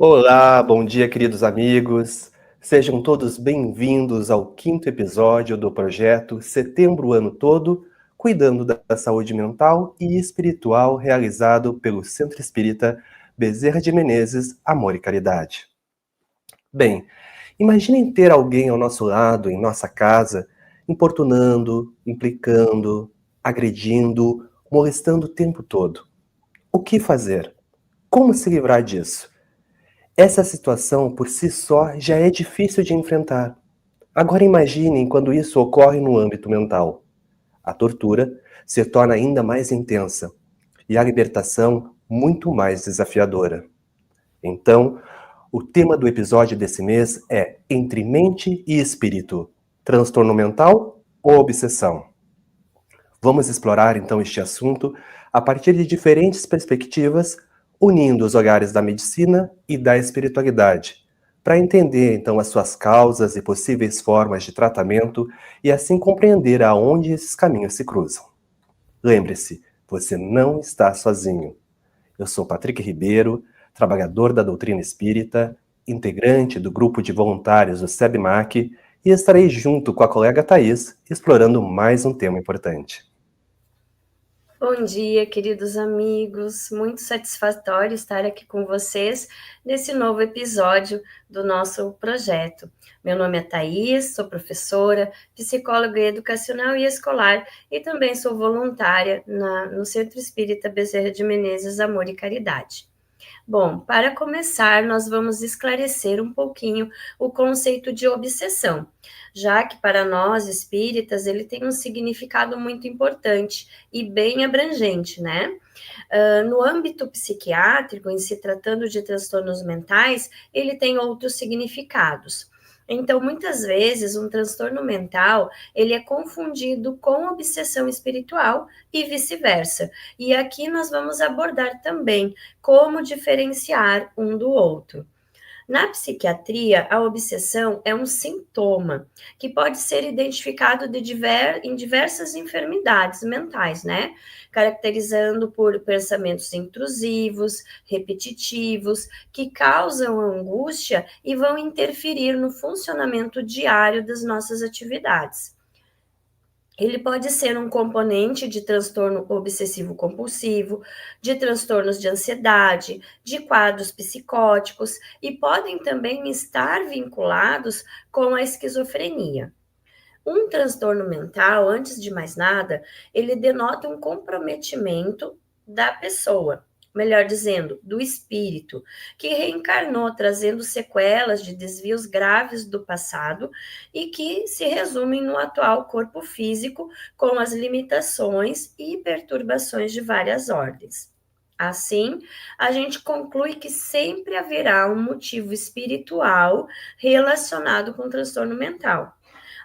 Olá, bom dia, queridos amigos. Sejam todos bem-vindos ao quinto episódio do projeto Setembro o Ano Todo, cuidando da saúde mental e espiritual, realizado pelo Centro Espírita Bezerra de Menezes, Amor e Caridade. Bem, imaginem ter alguém ao nosso lado, em nossa casa, importunando, implicando, agredindo, molestando o tempo todo. O que fazer? Como se livrar disso? Essa situação, por si só, já é difícil de enfrentar. Agora imaginem quando isso ocorre no âmbito mental. A tortura se torna ainda mais intensa e a libertação muito mais desafiadora. Então, o tema do episódio desse mês é Entre Mente e Espírito: transtorno mental ou obsessão? Vamos explorar então este assunto a partir de diferentes perspectivas, unindo os olhares da medicina e da espiritualidade, para entender então as suas causas e possíveis formas de tratamento e assim compreender aonde esses caminhos se cruzam. Lembre-se, você não está sozinho. Eu sou Patrick Ribeiro, trabalhador da doutrina espírita, integrante do grupo de voluntários do SEBMAC e estarei junto com a colega Thais explorando mais um tema importante. Bom dia, queridos amigos. Muito satisfatório estar aqui com vocês nesse novo episódio do nosso projeto. Meu nome é Thais, sou professora, psicóloga educacional e escolar e também sou voluntária no Centro Espírita Bezerra de Menezes, Amor e Caridade. Bom, para começar, nós vamos esclarecer um pouquinho o conceito de obsessão, já que para nós espíritas ele tem um significado muito importante e bem abrangente, né? No âmbito psiquiátrico, em se tratando de transtornos mentais, ele tem outros significados. Então, muitas vezes, um transtorno mental, ele é confundido com obsessão espiritual e vice-versa. E aqui nós vamos abordar também como diferenciar um do outro. Na psiquiatria, a obsessão é um sintoma que pode ser identificado em diversas enfermidades mentais, né? Caracterizando por pensamentos intrusivos, repetitivos, que causam angústia e vão interferir no funcionamento diário das nossas atividades. Ele pode ser um componente de transtorno obsessivo-compulsivo, de transtornos de ansiedade, de quadros psicóticos e podem também estar vinculados com a esquizofrenia. Um transtorno mental, antes de mais nada, ele denota um comprometimento da pessoa, melhor dizendo, do espírito, que reencarnou trazendo sequelas de desvios graves do passado e que se resumem no atual corpo físico, com as limitações e perturbações de várias ordens. Assim, a gente conclui que sempre haverá um motivo espiritual relacionado com o transtorno mental,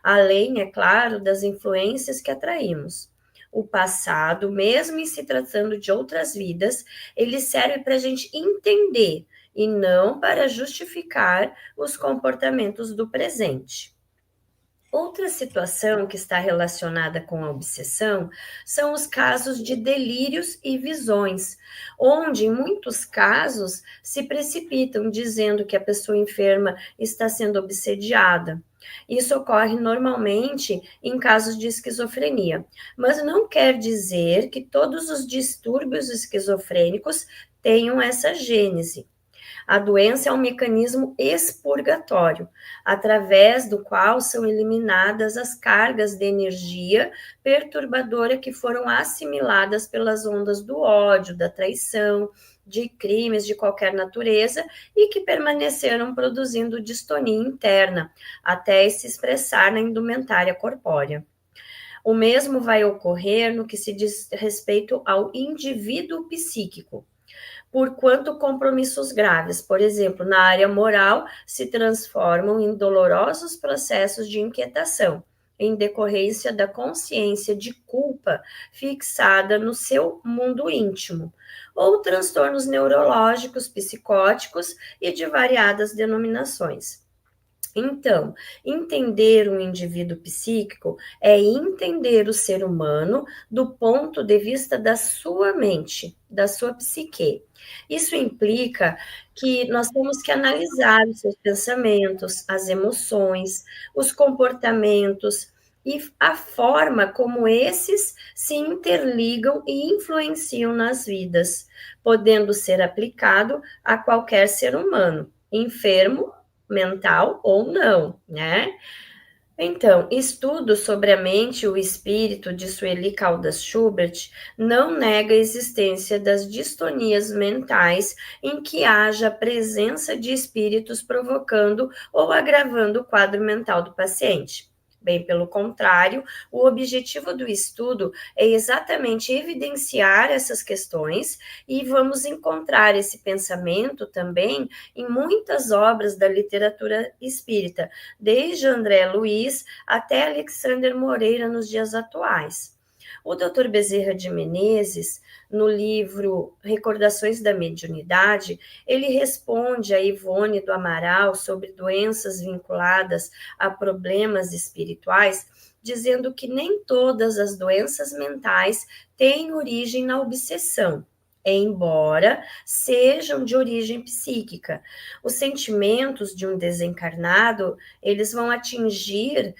além, é claro, das influências que atraímos. O passado, mesmo em se tratando de outras vidas, ele serve para a gente entender e não para justificar os comportamentos do presente. Outra situação que está relacionada com a obsessão são os casos de delírios e visões, onde, em muitos casos, se precipitam dizendo que a pessoa enferma está sendo obsediada. Isso ocorre normalmente em casos de esquizofrenia, mas não quer dizer que todos os distúrbios esquizofrênicos tenham essa gênese. A doença é um mecanismo expurgatório, através do qual são eliminadas as cargas de energia perturbadora que foram assimiladas pelas ondas do ódio, da traição, de crimes de qualquer natureza e que permaneceram produzindo distonia interna, até se expressar na indumentária corpórea. O mesmo vai ocorrer no que se diz respeito ao indivíduo psíquico, porquanto compromissos graves, por exemplo, na área moral, se transformam em dolorosos processos de inquietação, em decorrência da consciência de culpa fixada no seu mundo íntimo, ou transtornos neurológicos, psicóticos e de variadas denominações. Então, entender um indivíduo psíquico é entender o ser humano do ponto de vista da sua mente, da sua psique. Isso implica que nós temos que analisar os seus pensamentos, as emoções, os comportamentos e a forma como esses se interligam e influenciam nas vidas, podendo ser aplicado a qualquer ser humano, enfermo mental ou não, né? Então, estudo sobre a mente e o espírito de Sueli Caldas Schubert não nega a existência das distonias mentais em que haja presença de espíritos provocando ou agravando o quadro mental do paciente. Bem pelo contrário, o objetivo do estudo é exatamente evidenciar essas questões e vamos encontrar esse pensamento também em muitas obras da literatura espírita, desde André Luiz até Alexander Moreira nos dias atuais. O Dr. Bezerra de Menezes, no livro Recordações da Mediunidade, ele responde a Ivone do Amaral sobre doenças vinculadas a problemas espirituais, dizendo que nem todas as doenças mentais têm origem na obsessão, embora sejam de origem psíquica. Os sentimentos de um desencarnado, eles vão atingir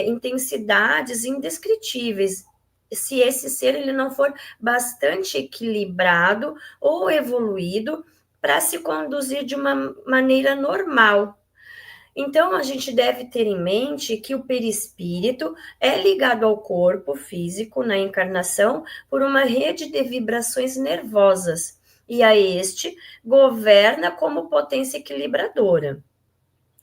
intensidades indescritíveis, se esse ser ele não for bastante equilibrado ou evoluído para se conduzir de uma maneira normal. Então, a gente deve ter em mente que o perispírito é ligado ao corpo físico na encarnação por uma rede de vibrações nervosas, e a este governa como potência equilibradora.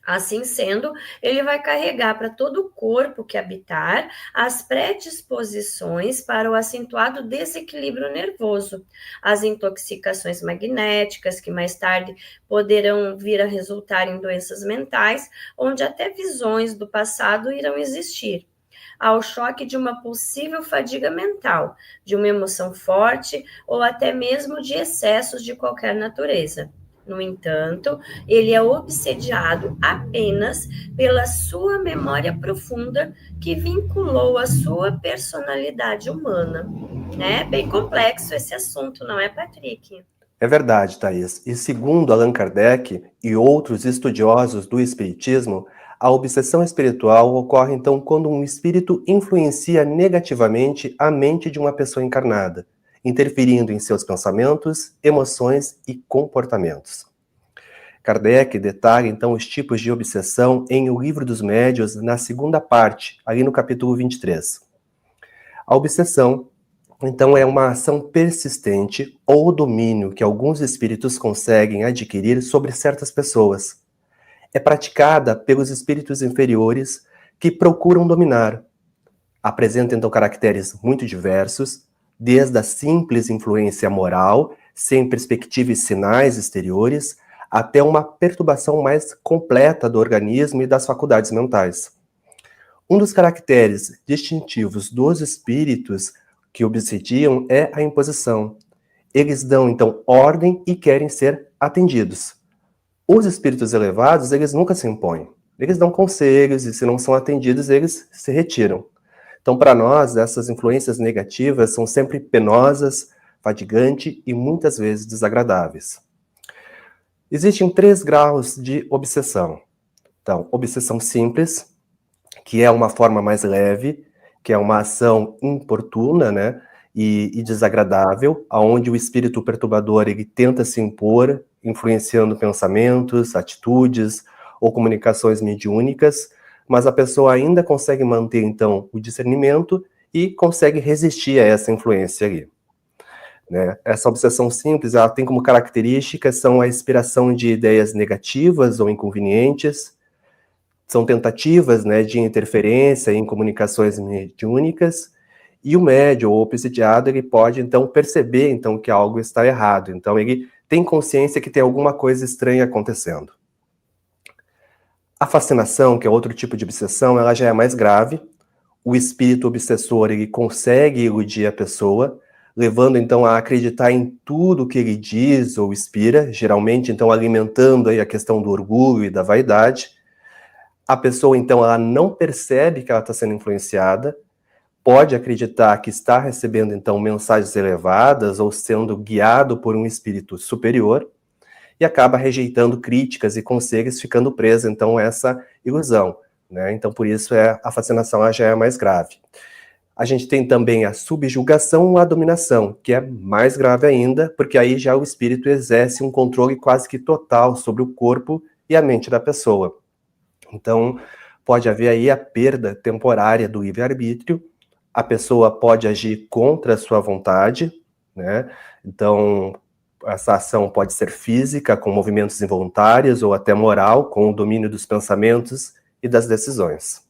Assim sendo, ele vai carregar para todo o corpo que habitar as predisposições para o acentuado desequilíbrio nervoso, as intoxicações magnéticas, que mais tarde poderão vir a resultar em doenças mentais, onde até visões do passado irão existir, ao choque de uma possível fadiga mental, de uma emoção forte ou até mesmo de excessos de qualquer natureza. No entanto, ele é obsediado apenas pela sua memória profunda que vinculou a sua personalidade humana. É bem complexo esse assunto, não é, Patrick? É verdade, Thaís. E segundo Allan Kardec e outros estudiosos do espiritismo, a obsessão espiritual ocorre então quando um espírito influencia negativamente a mente de uma pessoa encarnada, interferindo em seus pensamentos, emoções e comportamentos. Kardec detalha então os tipos de obsessão em O Livro dos Médiuns, na segunda parte, ali no capítulo 23. A obsessão, então, é uma ação persistente ou domínio que alguns espíritos conseguem adquirir sobre certas pessoas. É praticada pelos espíritos inferiores que procuram dominar. Apresenta então caracteres muito diversos, desde a simples influência moral, sem perspectiva e sinais exteriores, até uma perturbação mais completa do organismo e das faculdades mentais. Um dos caracteres distintivos dos espíritos que obsediam é a imposição. Eles dão, então, ordem e querem ser atendidos. Os espíritos elevados, eles nunca se impõem. Eles dão conselhos e, se não são atendidos, eles se retiram. Então, para nós, essas influências negativas são sempre penosas, fadigantes e muitas vezes desagradáveis. Existem 3 graus de obsessão. Então, obsessão simples, que é uma forma mais leve, que é uma ação importuna, né, e desagradável, aonde o espírito perturbador ele tenta se impor, influenciando pensamentos, atitudes ou comunicações mediúnicas, mas a pessoa ainda consegue manter, então, o discernimento e consegue resistir a essa influência ali. Né? Essa obsessão simples, ela tem como características são a inspiração de ideias negativas ou inconvenientes, são tentativas, né, de interferência em comunicações mediúnicas, e o médium ou obsediado, ele pode, então, perceber, então, que algo está errado. Então, ele tem consciência que tem alguma coisa estranha acontecendo. A fascinação, que é outro tipo de obsessão, ela já é mais grave. O espírito obsessor, ele consegue iludir a pessoa, levando, então, a acreditar em tudo que ele diz ou inspira, geralmente, então, alimentando aí a questão do orgulho e da vaidade. A pessoa, então, ela não percebe que ela está sendo influenciada, pode acreditar que está recebendo, então, mensagens elevadas ou sendo guiado por um espírito superior e acaba rejeitando críticas e conselhos, ficando preso, então, a essa ilusão, né? Então, por isso, a fascinação ela já é mais grave. A gente tem também a subjugação ou a dominação, que é mais grave ainda, porque aí já o espírito exerce um controle quase que total sobre o corpo e a mente da pessoa. Então, pode haver aí a perda temporária do livre-arbítrio, a pessoa pode agir contra a sua vontade, né? Então, essa ação pode ser física, com movimentos involuntários, ou até moral, com o domínio dos pensamentos e das decisões.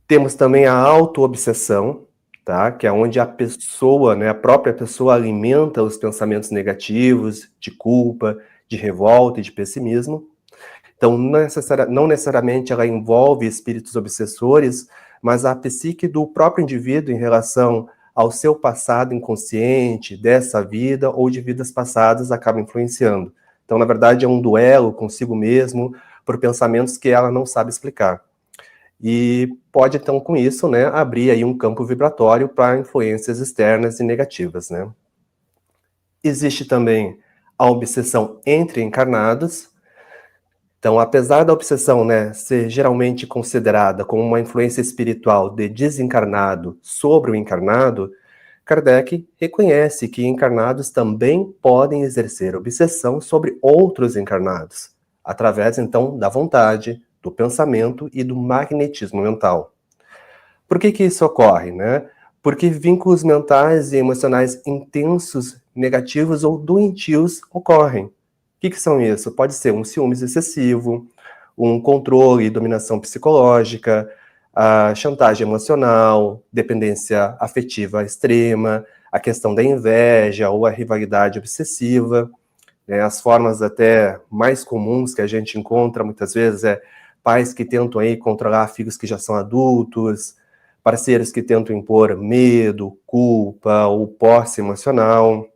Temos também a auto-obsessão, tá? Que é onde a pessoa, né, a própria pessoa alimenta os pensamentos negativos, de culpa, de revolta e de pessimismo. Então, não necessariamente ela envolve espíritos obsessores, mas a psique do próprio indivíduo em relação ao seu passado inconsciente, dessa vida ou de vidas passadas, acaba influenciando. Então, na verdade, é um duelo consigo mesmo por pensamentos que ela não sabe explicar. E pode, então, com isso, né, abrir aí um campo vibratório para influências externas e negativas, né? Existe também a obsessão entre encarnados. Então, apesar da obsessão, né, ser geralmente considerada como uma influência espiritual de desencarnado sobre o encarnado, Kardec reconhece que encarnados também podem exercer obsessão sobre outros encarnados, através, então, da vontade, do pensamento e do magnetismo mental. Por que isso ocorre, né? Porque vínculos mentais e emocionais intensos, negativos ou doentios ocorrem. O que são isso? Pode ser um ciúmes excessivo, um controle e dominação psicológica, a chantagem emocional, dependência afetiva extrema, a questão da inveja ou a rivalidade obsessiva. As formas até mais comuns que a gente encontra muitas vezes é pais que tentam aí controlar filhos que já são adultos, parceiros que tentam impor medo, culpa ou posse emocional,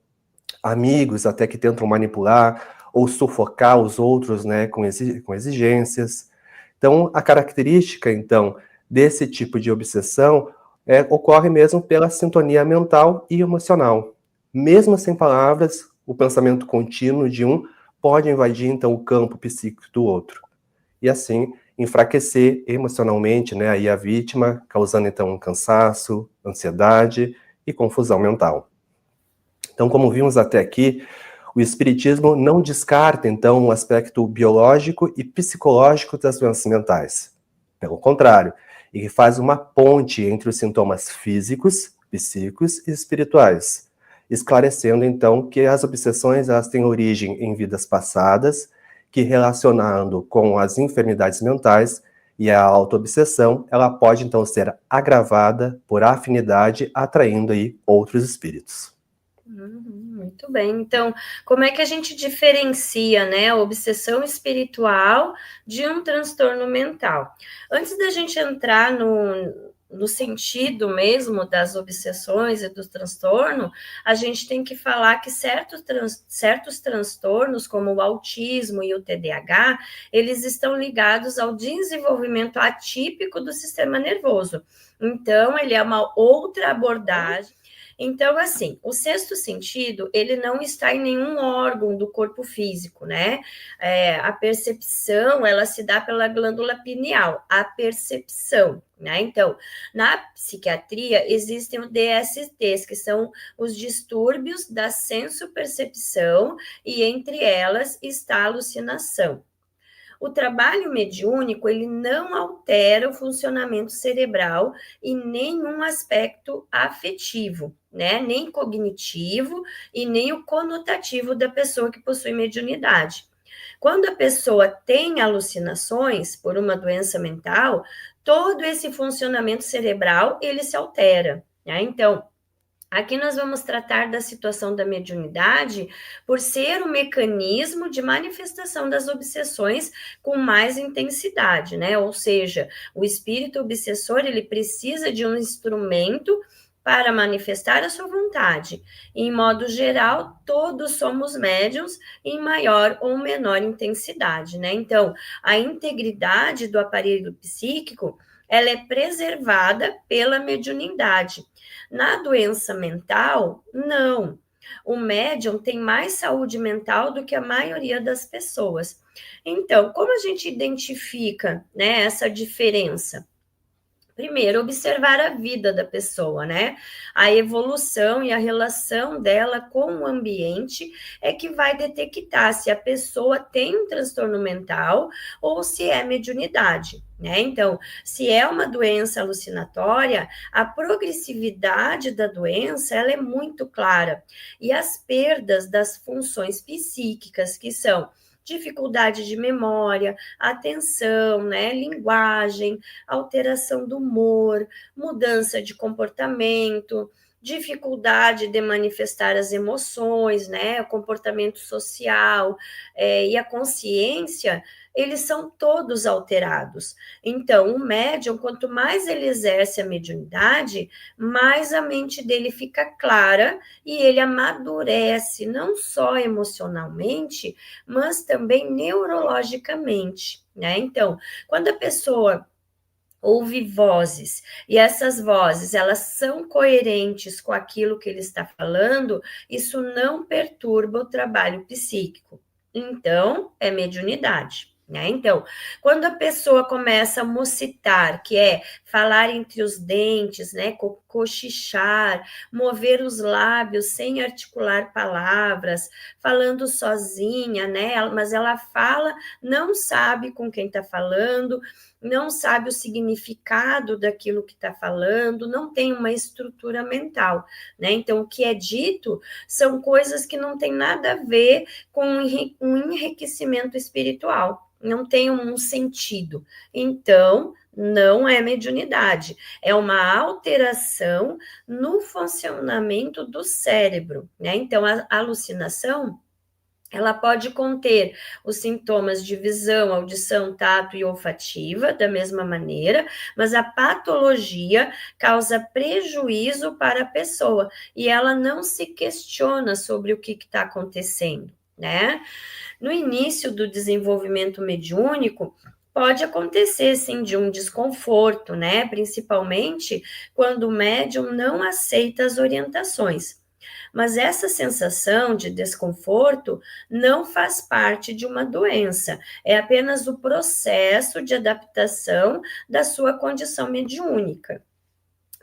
amigos até que tentam manipular ou sufocar os outros, né, com exigências. Então, a característica, então, desse tipo de obsessão ocorre mesmo pela sintonia mental e emocional. Mesmo sem palavras, o pensamento contínuo de um pode invadir, então, o campo psíquico do outro. E, assim, enfraquecer emocionalmente, né, aí a vítima, causando, então, um cansaço, ansiedade e confusão mental. Então, como vimos até aqui, o espiritismo não descarta, então, o aspecto biológico e psicológico das doenças mentais. Pelo contrário, ele faz uma ponte entre os sintomas físicos, psíquicos e espirituais, esclarecendo, então, que as obsessões elas têm origem em vidas passadas, que relacionando com as enfermidades mentais e a autoobsessão, ela pode, então, ser agravada por afinidade, atraindo aí outros espíritos. Muito bem. Então, como é que a gente diferencia, né, a obsessão espiritual de um transtorno mental? Antes da gente entrar no sentido mesmo das obsessões e do transtorno, a gente tem que falar que certos transtornos, como o autismo e o TDAH, eles estão ligados ao desenvolvimento atípico do sistema nervoso. Então, ele é uma outra abordagem. Então, assim, o sexto sentido, ele não está em nenhum órgão do corpo físico, né? A percepção, ela se dá pela glândula pineal, a percepção, né? Então, na psiquiatria, existem os DSTs, que são os distúrbios da senso-percepção, e entre elas está a alucinação. O trabalho mediúnico, ele não altera o funcionamento cerebral e nenhum aspecto afetivo, né? Nem cognitivo e nem o conotativo da pessoa que possui mediunidade. Quando a pessoa tem alucinações por uma doença mental, todo esse funcionamento cerebral, ele se altera, né? Então, aqui nós vamos tratar da situação da mediunidade por ser um mecanismo de manifestação das obsessões com mais intensidade, né? Ou seja, o espírito obsessor, ele precisa de um instrumento para manifestar a sua vontade. Em modo geral, todos somos médiums em maior ou menor intensidade, né? Então, a integridade do aparelho psíquico, ela é preservada pela mediunidade. Na doença mental, não. O médium tem mais saúde mental do que a maioria das pessoas. Então, como a gente identifica, né, essa diferença? Primeiro, observar a vida da pessoa, né? A evolução e a relação dela com o ambiente é que vai detectar se a pessoa tem um transtorno mental ou se é mediunidade, né? Então, se é uma doença alucinatória, a progressividade da doença, ela é muito clara. E as perdas das funções psíquicas, que são dificuldade de memória, atenção, né, linguagem, alteração do humor, mudança de comportamento, dificuldade de manifestar as emoções, né, o comportamento social e a consciência, eles são todos alterados. Então, o médium, quanto mais ele exerce a mediunidade, mais a mente dele fica clara e ele amadurece, não só emocionalmente, mas também neurologicamente, né? Então, quando a pessoa ouve vozes e essas vozes elas são coerentes com aquilo que ele está falando, isso não perturba o trabalho psíquico. Então, é mediunidade. Né? Então, quando a pessoa começa a mocitar, que é falar entre os dentes, né, cochichar, mover os lábios sem articular palavras, falando sozinha, né, mas ela fala, não sabe com quem está falando, não sabe o significado daquilo que está falando, não tem uma estrutura mental, né? Então, o que é dito são coisas que não tem nada a ver com um enriquecimento espiritual, não tem um sentido. Então, não é mediunidade, é uma alteração no funcionamento do cérebro, né? Então, a alucinação, ela pode conter os sintomas de visão, audição, tato e olfativa, da mesma maneira, mas a patologia causa prejuízo para a pessoa e ela não se questiona sobre o que está acontecendo, né? No início do desenvolvimento mediúnico, pode acontecer, sim, de um desconforto, né? Principalmente quando o médium não aceita as orientações. Mas essa sensação de desconforto não faz parte de uma doença, é apenas o processo de adaptação da sua condição mediúnica.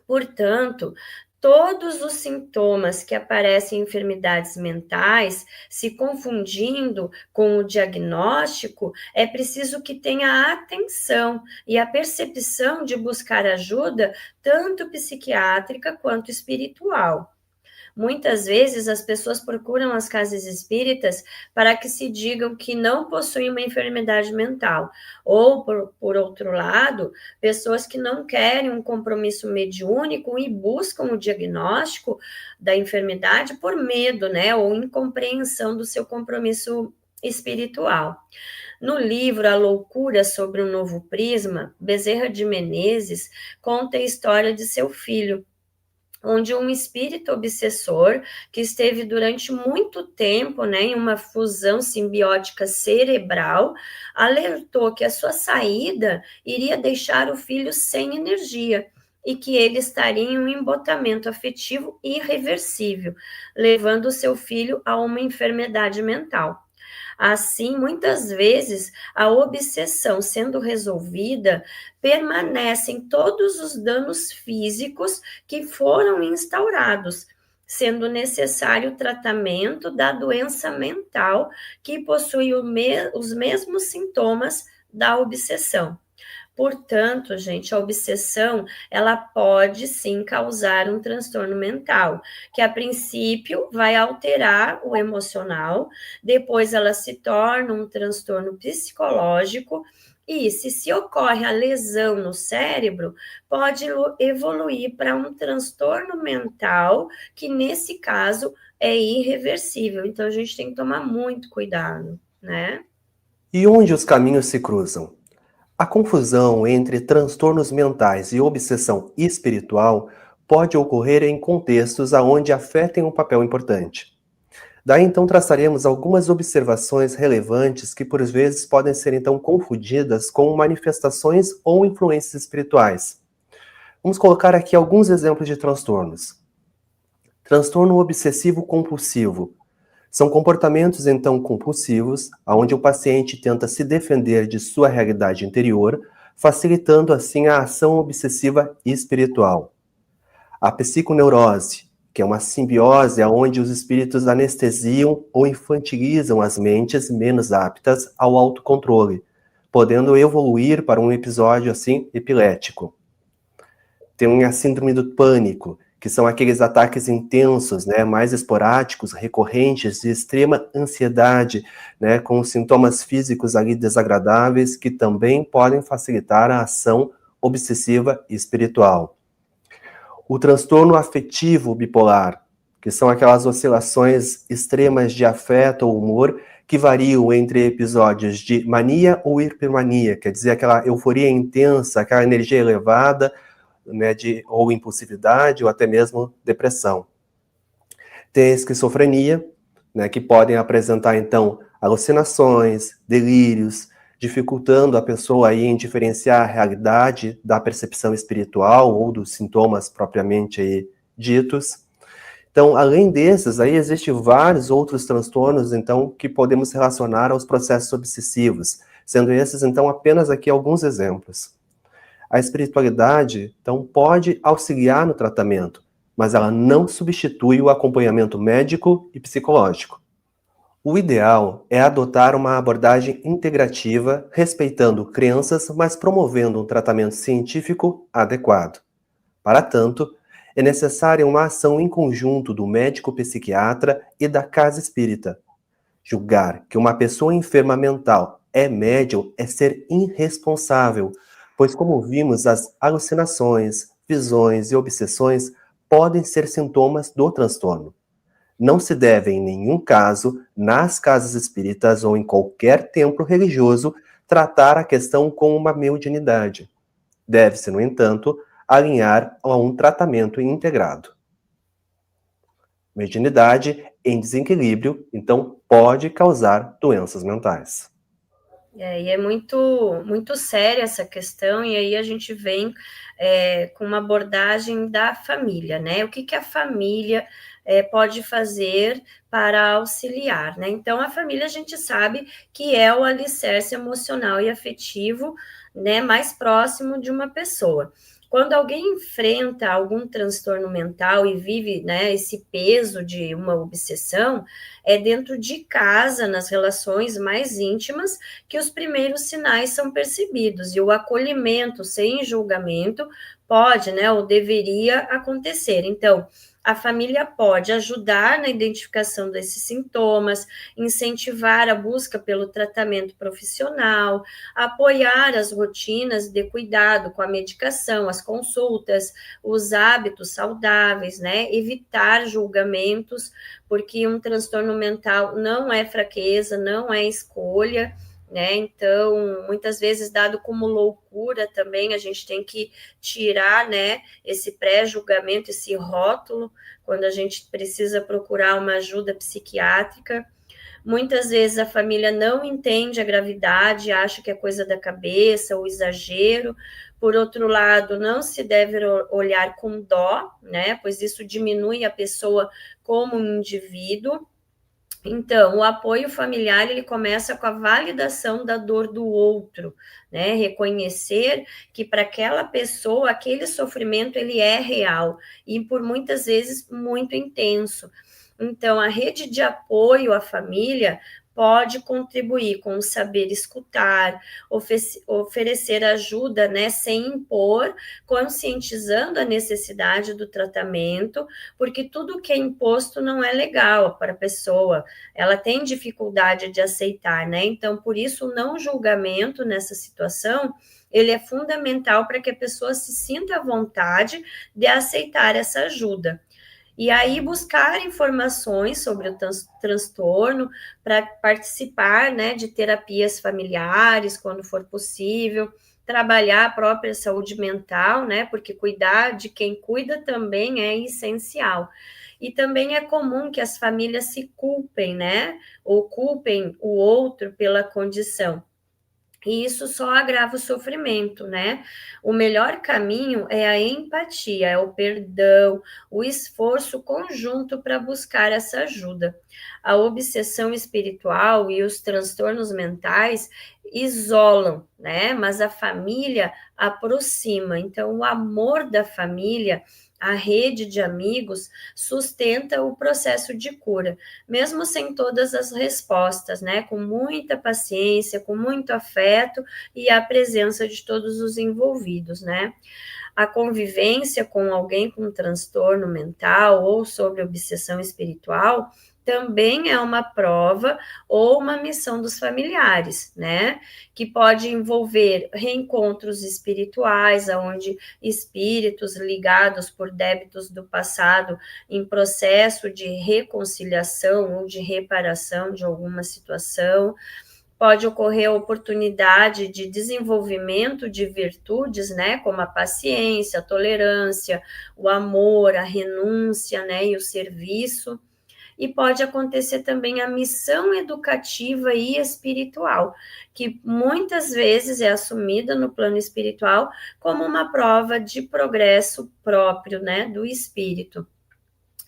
Portanto, todos os sintomas que aparecem em enfermidades mentais, se confundindo com o diagnóstico, é preciso que tenha atenção e a percepção de buscar ajuda, tanto psiquiátrica quanto espiritual. Muitas vezes as pessoas procuram as casas espíritas para que se digam que não possuem uma enfermidade mental. Ou, por outro lado, pessoas que não querem um compromisso mediúnico e buscam o diagnóstico da enfermidade por medo, né? Ou incompreensão do seu compromisso espiritual. No livro A Loucura sobre o Novo Prisma, Bezerra de Menezes conta a história de seu filho, onde um espírito obsessor, que esteve durante muito tempo, né, em uma fusão simbiótica cerebral, alertou que a sua saída iria deixar o filho sem energia e que ele estaria em um embotamento afetivo irreversível, levando seu filho a uma enfermidade mental. Assim, muitas vezes, a obsessão sendo resolvida, permanecem todos os danos físicos que foram instaurados, sendo necessário o tratamento da doença mental que possui os mesmos sintomas da obsessão. Portanto, gente, a obsessão, ela pode sim causar um transtorno mental, que a princípio vai alterar o emocional, depois ela se torna um transtorno psicológico, e se ocorre a lesão no cérebro, pode evoluir para um transtorno mental, que nesse caso é irreversível. Então, a gente tem que tomar muito cuidado, né? E onde os caminhos se cruzam? A confusão entre transtornos mentais e obsessão espiritual pode ocorrer em contextos onde a fé tem um papel importante. Daí, então, traçaremos algumas observações relevantes que, por vezes, podem ser, então, confundidas com manifestações ou influências espirituais. Vamos colocar aqui alguns exemplos de transtornos. Transtorno obsessivo compulsivo. São comportamentos, então, compulsivos, onde o paciente tenta se defender de sua realidade interior, facilitando, assim, a ação obsessiva espiritual. A psiconeurose, que é uma simbiose onde os espíritos anestesiam ou infantilizam as mentes menos aptas ao autocontrole, podendo evoluir para um episódio, assim, epilético. Tem a síndrome do pânico, que são aqueles ataques intensos, né, mais esporádicos, recorrentes, de extrema ansiedade, né, com sintomas físicos ali desagradáveis, que também podem facilitar a ação obsessiva espiritual. O transtorno afetivo bipolar, que são aquelas oscilações extremas de afeto ou humor que variam entre episódios de mania ou hipermania, quer dizer, aquela euforia intensa, aquela energia elevada, né, ou impulsividade, ou até mesmo depressão. Tem a esquizofrenia, né, que podem apresentar, então, alucinações, delírios, dificultando a pessoa aí em diferenciar a realidade da percepção espiritual ou dos sintomas propriamente aí ditos. Então, além desses, aí existem vários outros transtornos, então, que podemos relacionar aos processos obsessivos, sendo esses, então, apenas aqui alguns exemplos. A espiritualidade, então, pode auxiliar no tratamento, mas ela não substitui o acompanhamento médico e psicológico. O ideal é adotar uma abordagem integrativa, respeitando crenças, mas promovendo um tratamento científico adequado. Para tanto, é necessária uma ação em conjunto do médico psiquiatra e da casa espírita. Julgar que uma pessoa enferma mental é médium é ser irresponsável, pois, como vimos, as alucinações, visões e obsessões podem ser sintomas do transtorno. Não se deve, em nenhum caso, nas casas espíritas ou em qualquer templo religioso, tratar a questão como uma mediunidade. Deve-se, no entanto, alinhar a um tratamento integrado. Mediunidade em desequilíbrio, então, pode causar doenças mentais. E é muito séria essa questão, e aí a gente vem com uma abordagem da família, né? O que a família pode fazer para auxiliar, né? Então, a família a gente sabe que é o alicerce emocional e afetivo, né, mais próximo de uma pessoa. Quando alguém enfrenta algum transtorno mental e vive, né, esse peso de uma obsessão, é dentro de casa, nas relações mais íntimas, que os primeiros sinais são percebidos, e o acolhimento sem julgamento pode, né, ou deveria acontecer. Então, a família pode ajudar na identificação desses sintomas, incentivar a busca pelo tratamento profissional, apoiar as rotinas de cuidado com a medicação, as consultas, os hábitos saudáveis, né? Evitar julgamentos, porque um transtorno mental não é fraqueza, não é escolha, né? Então, muitas vezes, dado como loucura também, a gente tem que tirar, né, esse pré-julgamento, esse rótulo, quando a gente precisa procurar uma ajuda psiquiátrica. Muitas vezes a família não entende a gravidade, acha que é coisa da cabeça, ou exagero. Por outro lado, não se deve olhar com dó, né? Pois isso diminui a pessoa como um indivíduo. Então, o apoio familiar, ele começa com a validação da dor do outro, né? Reconhecer que para aquela pessoa, aquele sofrimento, ele é real e, por muitas vezes, muito intenso. Então, a rede de apoio à família pode contribuir com o saber escutar, oferecer ajuda, né, sem impor, conscientizando a necessidade do tratamento, porque tudo que é imposto não é legal para a pessoa, ela tem dificuldade de aceitar, né? Então, por isso, o não julgamento nessa situação, ele é fundamental para que a pessoa se sinta à vontade de aceitar essa ajuda. E aí buscar informações sobre o transtorno para participar, né, de terapias familiares, quando for possível, trabalhar a própria saúde mental, né? Porque cuidar de quem cuida também é essencial. E também é comum que as famílias se culpem, né? Ou culpem o outro pela condição. E isso só agrava o sofrimento, né? O melhor caminho é a empatia, é o perdão, o esforço conjunto para buscar essa ajuda. A obsessão espiritual e os transtornos mentais isolam, né? Mas a família aproxima. Então, o amor da família, a rede de amigos, sustenta o processo de cura, mesmo sem todas as respostas, né? Com muita paciência, com muito afeto e a presença de todos os envolvidos, né? A convivência com alguém com transtorno mental ou sobre obsessão espiritual também é uma prova ou uma missão dos familiares, né? Que pode envolver reencontros espirituais, onde espíritos ligados por débitos do passado em processo de reconciliação ou de reparação de alguma situação. Pode ocorrer a oportunidade de desenvolvimento de virtudes, né, como a paciência, a tolerância, o amor, a renúncia, né, e o serviço. E pode acontecer também a missão educativa e espiritual, que muitas vezes é assumida no plano espiritual como uma prova de progresso próprio, né, do espírito.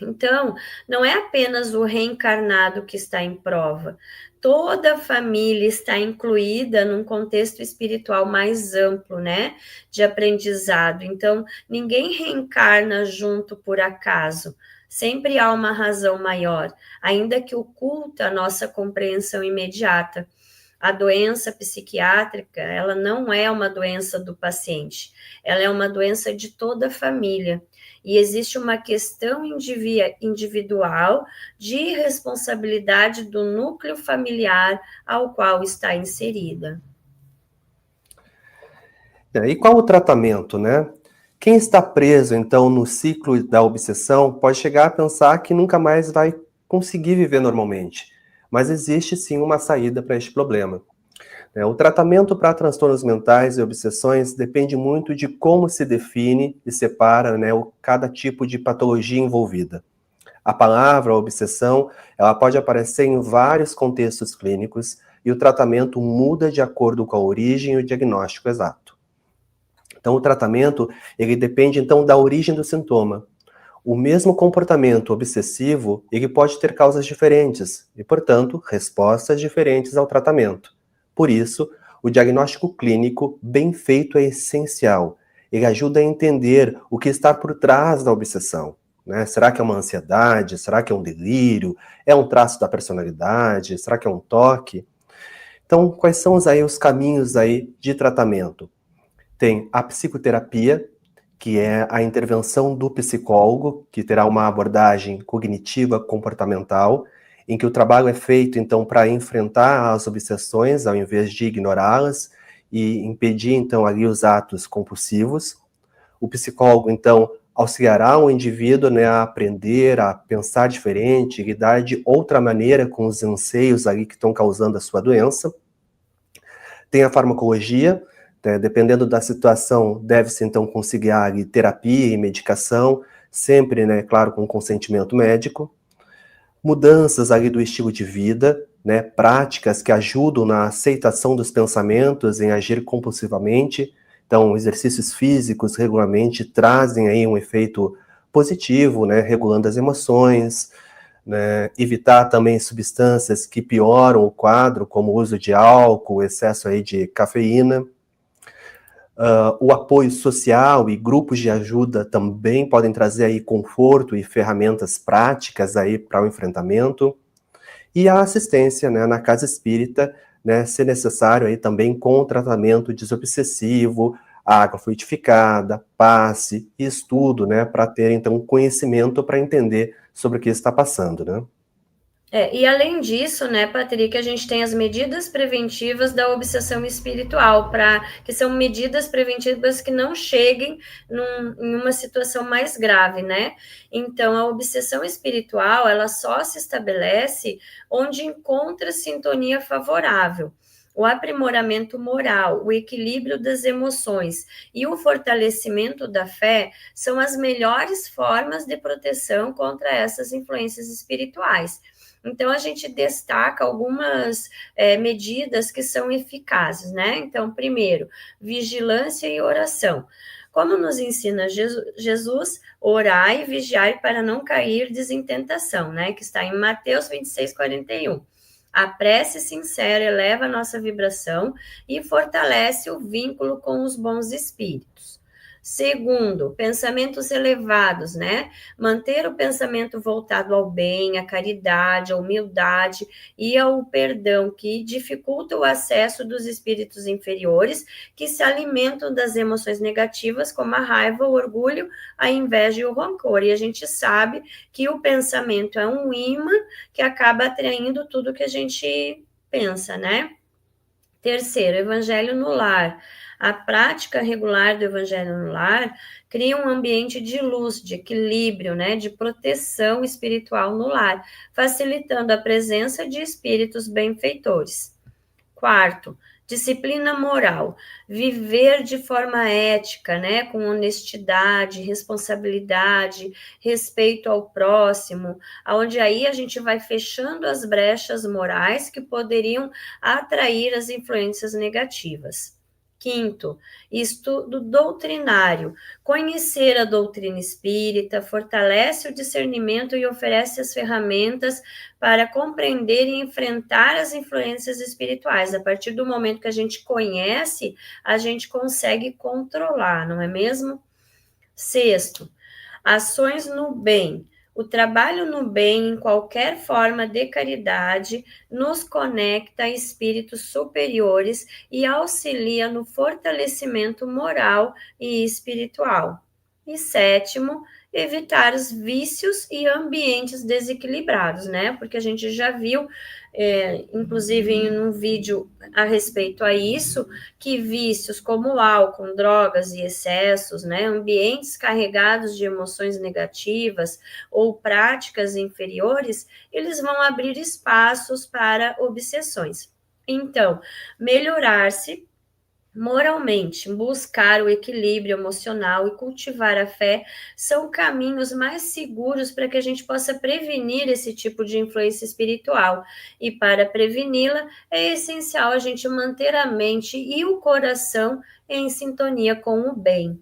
Então, não é apenas o reencarnado que está em prova. Toda a família está incluída num contexto espiritual mais amplo, né? De aprendizado. Então, ninguém reencarna junto por acaso. Sempre há uma razão maior, ainda que oculta a nossa compreensão imediata. A doença psiquiátrica, ela não é uma doença do paciente, ela é uma doença de toda a família. E existe uma questão individual de responsabilidade do núcleo familiar ao qual está inserida. E qual o tratamento, né? Quem está preso, então, no ciclo da obsessão pode chegar a pensar que nunca mais vai conseguir viver normalmente. Mas existe sim uma saída para este problema. O tratamento para transtornos mentais e obsessões depende muito de como se define e separa, né, cada tipo de patologia envolvida. A palavra obsessão, ela pode aparecer em vários contextos clínicos e o tratamento muda de acordo com a origem e o diagnóstico exato. Então, o tratamento, ele depende, então, da origem do sintoma. O mesmo comportamento obsessivo, ele pode ter causas diferentes e, portanto, respostas diferentes ao tratamento. Por isso, o diagnóstico clínico bem feito é essencial. Ele ajuda a entender o que está por trás da obsessão. Né? Será que é uma ansiedade? Será que é um delírio? É um traço da personalidade? Será que é um toque? Então, quais são aí os caminhos aí de tratamento? Tem a psicoterapia, que é a intervenção do psicólogo, que terá uma abordagem cognitiva comportamental, em que o trabalho é feito, então, para enfrentar as obsessões, ao invés de ignorá-las, e impedir, então, ali os atos compulsivos. O psicólogo, então, auxiliará o indivíduo, né, a aprender, a pensar diferente, lidar de outra maneira com os anseios ali que estão causando a sua doença. Tem a farmacologia, né, dependendo da situação, deve-se, então, conciliar ali terapia e medicação, sempre, né, claro, com consentimento médico. Mudanças ali do estilo de vida, né, práticas que ajudam na aceitação dos pensamentos, em agir compulsivamente. Então, exercícios físicos regularmente trazem aí um efeito positivo, né, regulando as emoções, né, evitar também substâncias que pioram o quadro, como o uso de álcool, excesso aí de cafeína. O apoio social e grupos de ajuda também podem trazer aí conforto e ferramentas práticas aí para o enfrentamento. E a assistência, né, na casa espírita, né, se necessário aí também com tratamento desobsessivo, água fluidificada, passe e estudo, né, para ter então conhecimento para entender sobre o que está passando, né? E além disso, né, Patrick, a gente tem as medidas preventivas da obsessão espiritual, que são medidas preventivas que não cheguem em uma situação mais grave, né? Então, a obsessão espiritual, ela só se estabelece onde encontra sintonia favorável. o aprimoramento moral, o equilíbrio das emoções e o fortalecimento da fé são as melhores formas de proteção contra essas influências espirituais. Então, a gente destaca algumas medidas que são eficazes, né? Então, primeiro, vigilância e oração. Como nos ensina Jesus, orai e vigiai para não cair em tentação, né? Que está em Mateus 26, 41. A prece sincera eleva a nossa vibração e fortalece o vínculo com os bons espíritos. Segundo, pensamentos elevados, né? Manter o pensamento voltado ao bem, à caridade, à humildade e ao perdão, que dificulta o acesso dos espíritos inferiores, que se alimentam das emoções negativas, como a raiva, o orgulho, a inveja e o rancor. E a gente sabe que o pensamento é um imã que acaba atraindo tudo que a gente pensa, né? Terceiro, evangelho no lar. A prática regular do evangelho no lar cria um ambiente de luz, de equilíbrio, né, de proteção espiritual no lar, facilitando a presença de espíritos benfeitores. Quarto, disciplina moral, viver de forma ética, né, com honestidade, responsabilidade, respeito ao próximo, onde aí a gente vai fechando as brechas morais que poderiam atrair as influências negativas. Quinto, estudo doutrinário. Conhecer a doutrina espírita fortalece o discernimento e oferece as ferramentas para compreender e enfrentar as influências espirituais. A partir do momento que a gente conhece, a gente consegue controlar, não é mesmo? Sexto, ações no bem. O trabalho no bem, em qualquer forma de caridade, nos conecta a espíritos superiores e auxilia no fortalecimento moral e espiritual. E sétimo, evitar os vícios e ambientes desequilibrados, né? Porque a gente já viu, inclusive em um vídeo a respeito a isso, que vícios como álcool, drogas e excessos, né? Ambientes carregados de emoções negativas ou práticas inferiores, eles vão abrir espaços para obsessões. Então, melhorar-se moralmente, buscar o equilíbrio emocional e cultivar a fé são caminhos mais seguros para que a gente possa prevenir esse tipo de influência espiritual. E para preveni-la, é essencial a gente manter a mente e o coração em sintonia com o bem.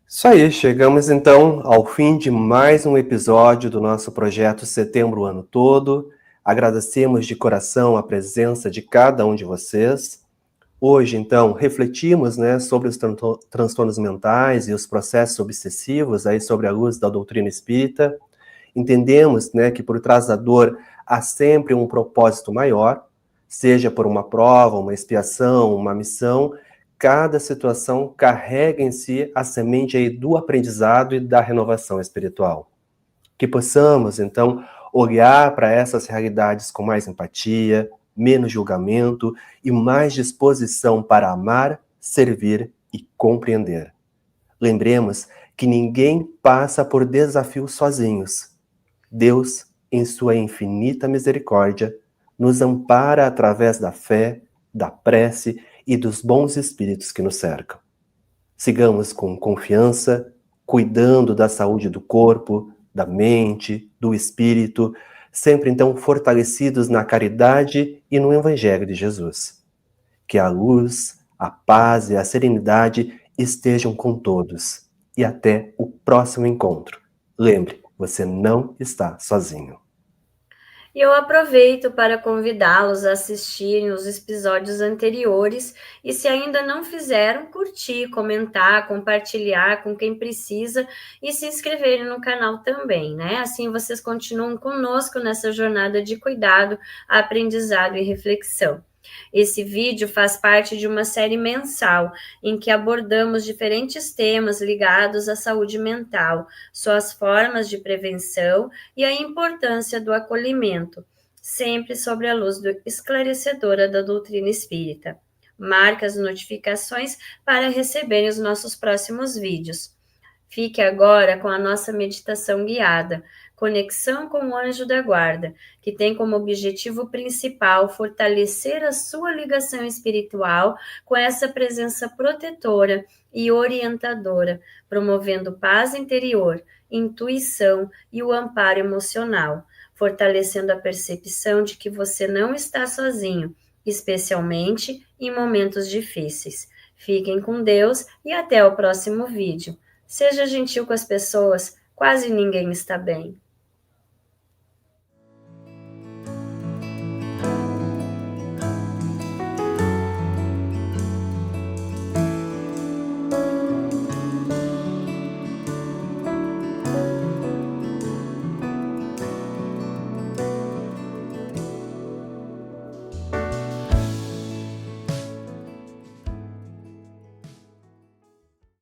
Isso aí, chegamos então ao fim de mais um episódio do nosso projeto Setembro o Ano Todo. Agradecemos de coração a presença de cada um de vocês. Hoje, então, refletimos, né, sobre os transtornos mentais e os processos obsessivos aí sobre a luz da doutrina espírita. Entendemos, né, que por trás da dor há sempre um propósito maior, seja por uma prova, uma expiação, uma missão. Cada situação carrega em si a semente aí do aprendizado e da renovação espiritual. Que possamos, então, olhar para essas realidades com mais empatia, menos julgamento e mais disposição para amar, servir e compreender. Lembremos que ninguém passa por desafios sozinhos. Deus, em sua infinita misericórdia, nos ampara através da fé, da prece e dos bons espíritos que nos cercam. Sigamos com confiança, cuidando da saúde do corpo, da mente, do espírito, sempre então fortalecidos na caridade e no Evangelho de Jesus. Que a luz, a paz e a serenidade estejam com todos. E até o próximo encontro. Lembre, você não está sozinho. E eu aproveito para convidá-los a assistirem os episódios anteriores e, se ainda não fizeram, curtir, comentar, compartilhar com quem precisa e se inscreverem no canal também, né? Assim vocês continuam conosco nessa jornada de cuidado, aprendizado e reflexão. Esse vídeo faz parte de uma série mensal em que abordamos diferentes temas ligados à saúde mental, suas formas de prevenção e a importância do acolhimento, sempre sobre a luz esclarecedora da doutrina espírita. Marque as notificações para receberem os nossos próximos vídeos. Fique agora com a nossa meditação guiada. Conexão com o anjo da guarda, que tem como objetivo principal fortalecer a sua ligação espiritual com essa presença protetora e orientadora, promovendo paz interior, intuição e o amparo emocional, fortalecendo a percepção de que você não está sozinho, especialmente em momentos difíceis. Fiquem com Deus e até o próximo vídeo. Seja gentil com as pessoas, quase ninguém está bem.